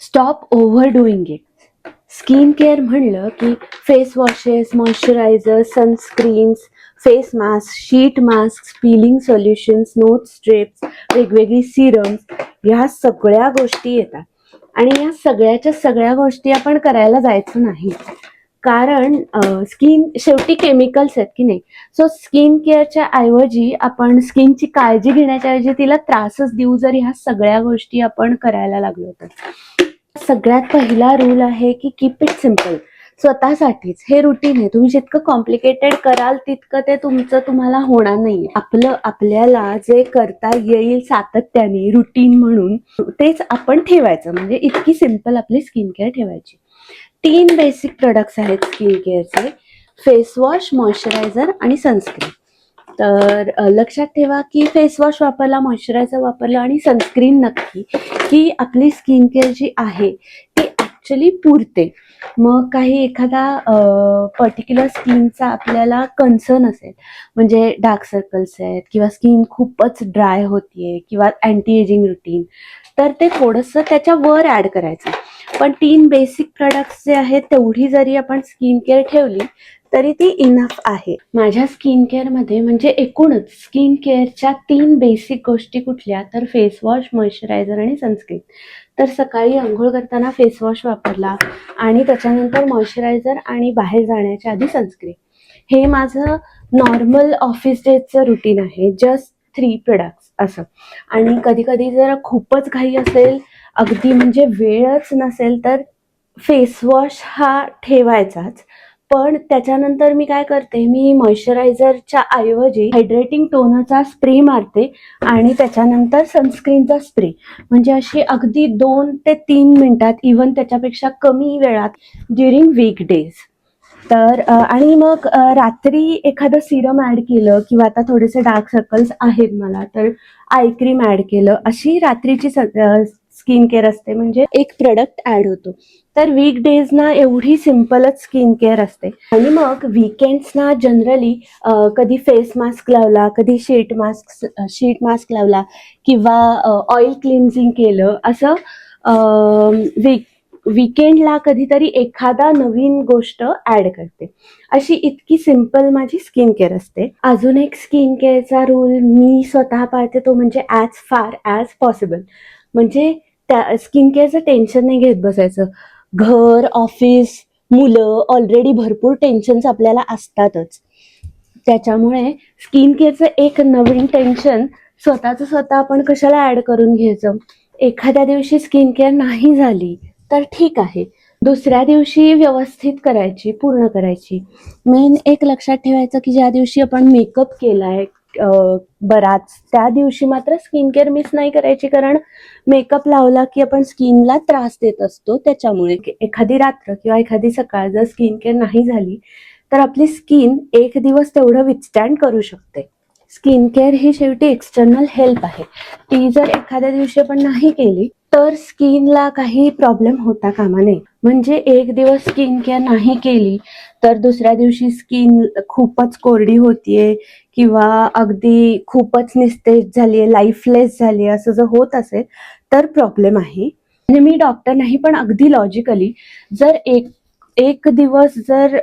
Stop over doing it. Skin care म्हणलं की face washes, moisturiser, sunscreens, face mask, sheet mask, peeling solutions, nose strips, वेगवेगळी serums, ह्या सगळ्या गोष्टी येतात. आणि या सगळ्याच्या सगळ्या गोष्टी आपण करायला जायचं नाही, कारण स्किन शेवटी केमिकल्स आहेत की नाही. सो स्किन केअरच्या ऐवजी आपण स्किनची काळजी घेण्याच्या ऐवजी तिला त्रासच देऊ जर ह्या सगळ्या गोष्टी आपण करायला लागलो तर. सगळ्यात पहिला रूल आहे की कीप इट सिम्पल. स्वतःसाठीच हे रुटीन आहे. तुम्ही जितकं कॉम्प्लिकेटेड कराल तितकं ते तुम्हाला होणार नाही. आपल्याला जे करता येईल सातत्याने रुटीन म्हणून तेच आपण ठेवायचं. म्हणजे इतकी सिम्पल आपली स्किन केअर ठेवायची. 3 बेसिक प्रोडक्ट्स आहेत स्किन केअरचे: फेस वॉश, मॉइश्चरायझर आणि सनस्क्रीन. तर लक्षात ठेवा की फेस वॉश वापरला, मॉइश्चरायझर वापरलं आणि सनस्क्रीन नक्की, की आपली स्किन केअर जी आहे ती ॲक्च्युली पुरते. मग काही एखादा पर्टिक्युलर स्किनचा आपल्याला कन्सर्न असेल, म्हणजे डार्क सर्कल्स आहेत किंवा स्किन खूपच ड्राय होतीये किंवा अँटी एजिंग रुटीन, तर ते थोडंसं त्याच्या वर ॲड करायचं. पण 3 बेसिक प्रोडक्ट्स जे आहेत तेवढी जरी आपण स्किन केअर ठेवली तरी ती इनफ आहे. माझ्या स्किन केअरमध्ये म्हणजे एकूणच स्किन केअरच्या 3 बेसिक गोष्टी कुठल्या, तर फेस वॉश, मॉइश्चरायझर आणि सनस्क्रीन. तर सकाळी अंघोळ करताना फेस वॉश वापरला आणि त्याच्यानंतर मॉइश्चरायझर आणि बाहेर जाण्याच्या आधी सनस्क्रीन. हे माझं नॉर्मल ऑफिस डेजचं रुटीन आहे. जस्ट 3 प्रोडक्ट्स असं. आणि कधी कधी जर खूपच घाई असेल, अगदी म्हणजे वेळच नसेल, तर फेस वॉश हा ठेवायचाच. पण त्याच्यानंतर मी काय करते, मी मॉइश्चरायझरच्या ऐवजी हायड्रेटिंग टोनरचा स्प्रे मारते आणि त्याच्यानंतर सनस्क्रीनचा स्प्रे. म्हणजे अशी अगदी 2 ते 3 मिनिटात, इवन त्याच्यापेक्षा कमी वेळात ड्युरिंग वीकडेज. तर आणि मग रात्री एखादं सिरम ॲड केलं किंवा आता थोडेसे डार्क सर्कल्स आहेत मला, तर आय क्रीम ॲड केलं. अशी रात्रीची स्किन केअर असते, म्हणजे एक प्रोडक्ट ॲड होतो. तर वीकडेजना एवढी सिम्पलच स्किन केअर असते. आणि मग वीकेंड्सना जनरली कधी फेस मास्क लावला, कधी शीट मास्क लावला किंवा ऑइल क्लिन्झिंग केलं. असं वीकेंडला कधीतरी एखादा नवीन गोष्ट ऍड करते. अशी इतकी सिम्पल माझी स्किन केअर असते. अजून एक स्किन केअरचा रूल मी स्वतः पाळते, तो म्हणजे ॲज फार ॲज पॉसिबल. म्हणजे त्या स्किन केअरचं टेन्शन नाही घेत बसायचं. घर, ऑफिस, मुलं, ऑलरेडी भरपूर टेन्शन्स आपल्याला असतातच. त्याच्यामुळे स्किन केअरचं एक नवीन टेन्शन स्वतः आपण कशाला ऍड करून घ्यायचं. एखाद्या दिवशी स्किन केअर नाही झाली तर ठीक आहे, दुसऱ्या दिवशी व्यवस्थित करायची, पूर्ण करायची. मेन एक लक्षात ठेवायचं की ज्या दिवशी आपण मेकअप केलाय बराच, त्या दिवशी मात्र स्किन केअर मिस नाही करायची. कारण मेकअप लावला की आपण स्किनला त्रास देत असतो. त्याच्यामुळे एखादी रात्र किंवा एखादी सकाळ जर स्किन केअर नाही झाली तर आपली स्किन एक दिवस तेवढं विथस्टँड करू शकते. स्किन केअर ही शेवटी एक्सटर्नल हेल्प आहे. ती जर एखाद्या दिवशी आपण नाही केली तर स्किनला काही प्रॉब्लेम होता कामा नये. म्हणजे एक दिवस स्किन केअर नाही केली तर दुसऱ्या दिवशी स्किन खूपच कोरडी होतीये किंवा अगदी खूपच निस्तेज झालीये, लाईफलेस झालीये, असं जर होत असेल तर प्रॉब्लेम आहे. म्हणजे मी डॉक्टर नाही, पण अगदी लॉजिकली जर एक दिवस जर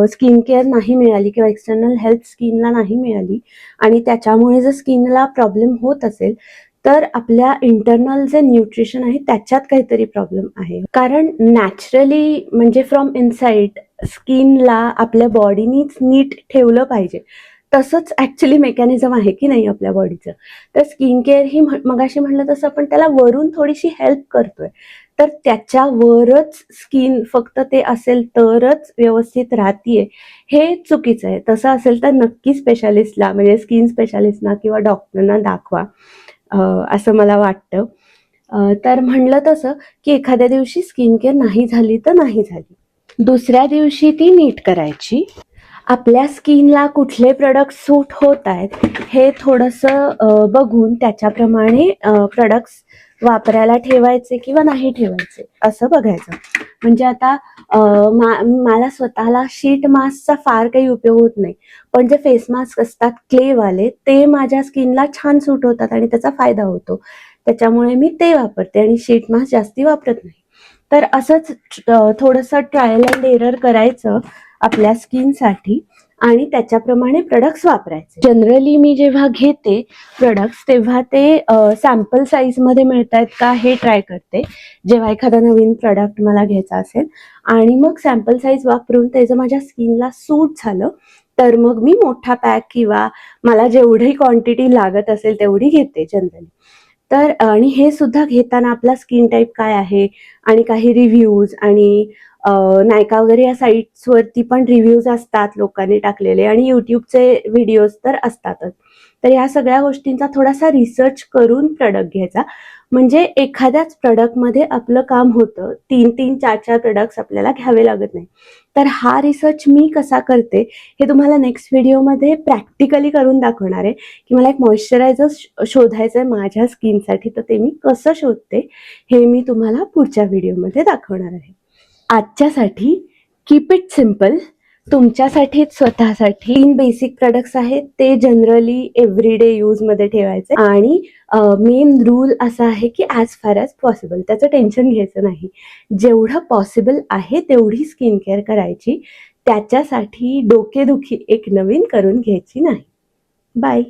स्किन केअर नाही मिळाली किंवा एक्सटर्नल हेल्प स्किनला नाही मिळाली आणि त्याच्यामुळे जर स्किनला प्रॉब्लेम होत असेल तर आपल्या इंटरनल जे न्यूट्रिशन आहे त्याच्यात काहीतरी प्रॉब्लेम आहे. कारण नॅचरली म्हणजे फ्रॉम इनसाइड स्किनला आपल्या बॉडीनीच नीट ठेवलं पाहिजे. तसंच ऍक्च्युली मेकॅनिझम आहे की नाही आपल्या बॉडीचं. तर स्किन केअर ही मगाशी म्हणलं तसं आपण त्याला वरून थोडीशी हेल्प करतोय, तर त्याच्यावरच स्किन फक्त ते असेल तरच व्यवस्थित राहतीये, हे चुकीचं आहे. तसं असेल तर नक्की स्पेशालिस्टला, म्हणजे स्किन स्पेशालिस्टना किंवा डॉक्टरना दाखवा, असं मला वाटतं. तर म्हणलं तसं की एखाद्या दिवशी स्किन केअर नाही झाली तर नाही झाली, दुसऱ्या दिवशी ती नीट करायची. आपल्या स्किनला कुठले प्रोडक्ट सूट होत आहेत हे थोडंसं बघून त्याच्याप्रमाणे प्रोडक्ट्स वापरायला ठेवायचे किंवा नाही ठेवायचे असं बघायचं. म्हणजे आता मला स्वतःला शीट मास्कचा फार काही उपयोग होत नाही, पण जे फेस मास्क असतात क्लेवाले ते माझ्या स्किनला छान सूट होतात आणि त्याचा फायदा होतो. त्याच्यामुळे मी ते वापरते आणि शीट मास्क जास्ती वापरत नाही. तर असंच थोडंसं ट्रायल अँड एरर करायचं आपल्या स्किनसाठी आणि त्याच्याप्रमाणे प्रोडक्ट्स वापरायचे. जनरली मी जेव्हा घेते प्रोडक्ट्स तेव्हा ते सॅम्पल साईजमध्ये मिळत आहेत का हे ट्राय करते, जेव्हा एखादा नवीन प्रोडक्ट मला घ्यायचा असेल. आणि मग सॅम्पल साईज वापरून ते जर माझ्या स्किनला सूट झालं तर मग मी मोठा पॅक किंवा मला जेवढी क्वांटिटी लागत असेल तेवढी घेते जनरली. तर आणि हे सुद्धा घेताना आपला स्किन टाईप काय आहे आणि काही रिव्ह्यूज आणि नायका वगैरे या साईट्सवरती पण रिव्ह्यूज असतात लोकांनी टाकलेले आणि यूट्यूबचे व्हिडिओज तर असतातच. तर या सगळ्या गोष्टींचा थोडासा रिसर्च करून प्रोडक्ट घ्यायचा, म्हणजे एखाद्याच प्रोडक्टमध्ये आपलं काम होतं, 3-3, 4-4 प्रोडक्ट्स आपल्याला घ्यावे लागत नाही. तर हा रिसर्च मी कसा करते हे तुम्हाला नेक्स्ट व्हिडिओमध्ये प्रॅक्टिकली करून दाखवणार आहे, की मला एक मॉइश्चरायझर शोधायचं आहे माझ्या स्किनसाठी, तर ते मी कसं शोधते हे मी तुम्हाला पुढच्या व्हिडिओमध्ये दाखवणार आहे. आजच्यासाठी कीप इट सिम्पल. तुमच्यासाठीच स्वतःसाठी 3 बेसिक प्रोडक्ट्स आहेत, ते जनरली एव्हरीडे यूजमध्ये ठेवायचे आणि मेन रूल असा आहे की ॲज फार ॲज पॉसिबल त्याचं टेन्शन घ्यायचं नाही. जेवढं पॉसिबल आहे तेवढी स्किन केअर करायची, त्याच्यासाठी डोकेदुखी एक नवीन करून घ्यायची नाही. बाय.